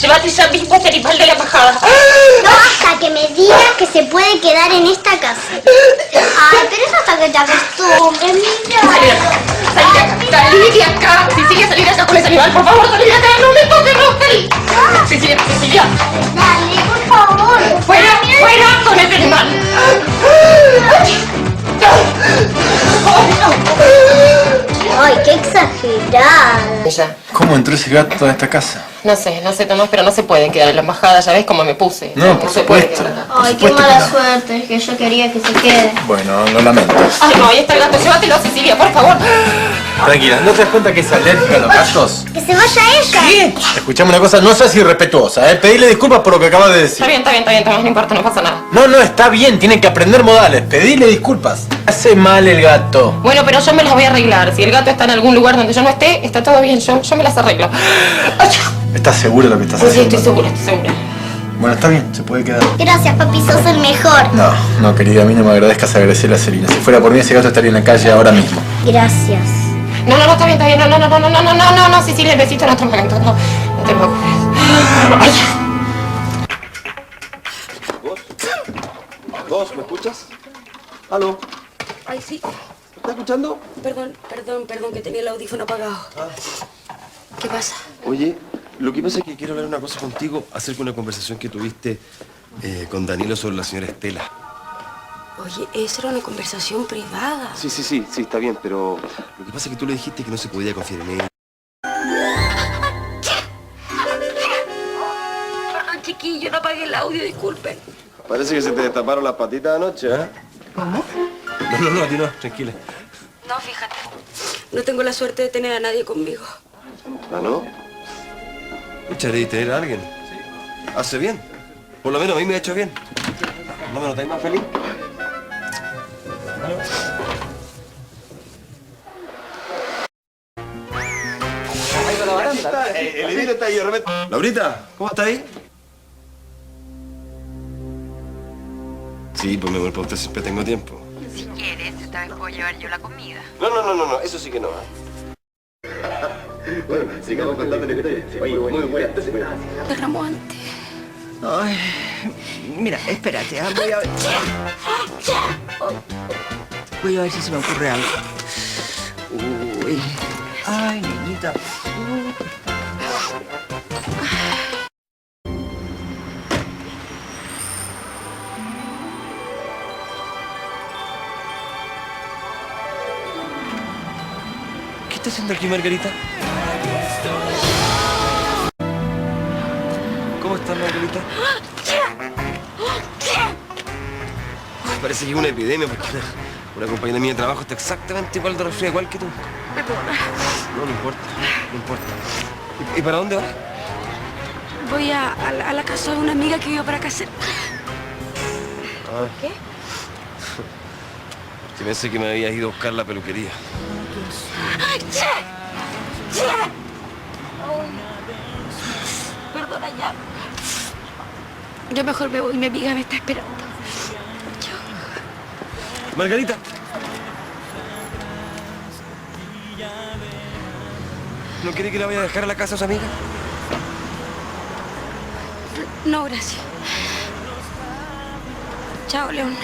Llévate ya mismo este animal de la embajada. No, hasta que me digas que se puede quedar en esta casa. Ay, pero es hasta que te acostumbres, mira. Salí de acá. Cecilia, salí de acá con ese animal, por favor, salí de acá. No me toques, Rosel. Cecilia. Dale, por favor. Fuera con ese animal. Ay, qué exagerada. Ella. ¿Cómo entró ese gato a esta casa? No sé, Tomás, pero no se pueden quedar en la embajada. Ya ves cómo me puse. No, por se puede supuesto. quedar acá. Ay, qué supuesto que mala no. suerte, es que yo quería que se quede. Bueno, lo lamento. Ay, no, ahí está el gato. Llévatelo, Cecilia, por favor. Tranquila, ¿no te das cuenta que es alérgica a los gatos? Que se vaya ella. ¿Qué? Escuchame una cosa, no seas irrespetuosa, ¿eh? Pedile disculpas por lo que acabas de decir. Está bien, Tomás, no importa, no pasa nada. No, está bien, tienen que aprender modales. Pedile disculpas. Hace mal el gato. Bueno, pero yo me las voy a arreglar. Si el gato está en algún lugar donde yo no esté, está todo bien. Yo me las arreglo. ¿Estás seguro de lo que estás Sí, haciendo? estoy segura. Bueno, está bien, se puede quedar. Gracias, papi, sos el mejor. No, querida, a mí no me agradezcas agradecerle a Celina. Si fuera por mí, ese gato estaría en la calle ahora mismo. Gracias. No, está bien. No, Cecilia, el besito en otro momento. No te preocupes. Ay. ¿Vos me escuchas? ¿Aló? Ay, sí. ¿Me estás escuchando? Perdón, que tenía el audífono apagado. ¿Qué pasa? Oye, lo que pasa es que quiero hablar una cosa contigo acerca de una conversación que tuviste con Danilo sobre la señora Estela. Oye, esa era una conversación privada. Sí, está bien, pero lo que pasa es que tú le dijiste que no se podía confiar en ella. Perdón, chiquillo, no apagué el audio, disculpen. Parece que se te destaparon las patitas anoche, ¿eh? ¿Cómo? No, a ti no, tranquila. No, fíjate. No tengo la suerte de tener a nadie conmigo. ¿Ah, no? Echaré tener a alguien. Hace bien. Por lo menos a mí me ha hecho bien. ¿No me notáis más feliz? El edil está ahí de repente. Laurita, ¿cómo estás ahí? Sí, pues mi amor, para usted siempre tengo tiempo. Si quieres, esta vez puedo llevar yo la comida. No, eso sí que no, Bueno, sigamos contando la historia. Oye, muy buena. Derramó antes. Ay, mira, espérate, voy a ver si se me ocurre algo. Uy. Ay, niñita. ¿Qué está haciendo aquí, Margarita? ¿Cómo estás, Margarita? Parece que es una epidemia porque una compañera mía de trabajo está exactamente igual de resfriada, igual que tú. Perdona. No importa. ¿Y para dónde vas? Voy a la casa de una amiga que vive para acá cerca. ¿Qué? Que pensé que me habías ido a buscar la peluquería. Perdona ya. Yo mejor me voy, mi amiga me está esperando. Margarita. ¿No quiere que la vaya a dejar a la casa a su amiga? No, gracias. Chao, León.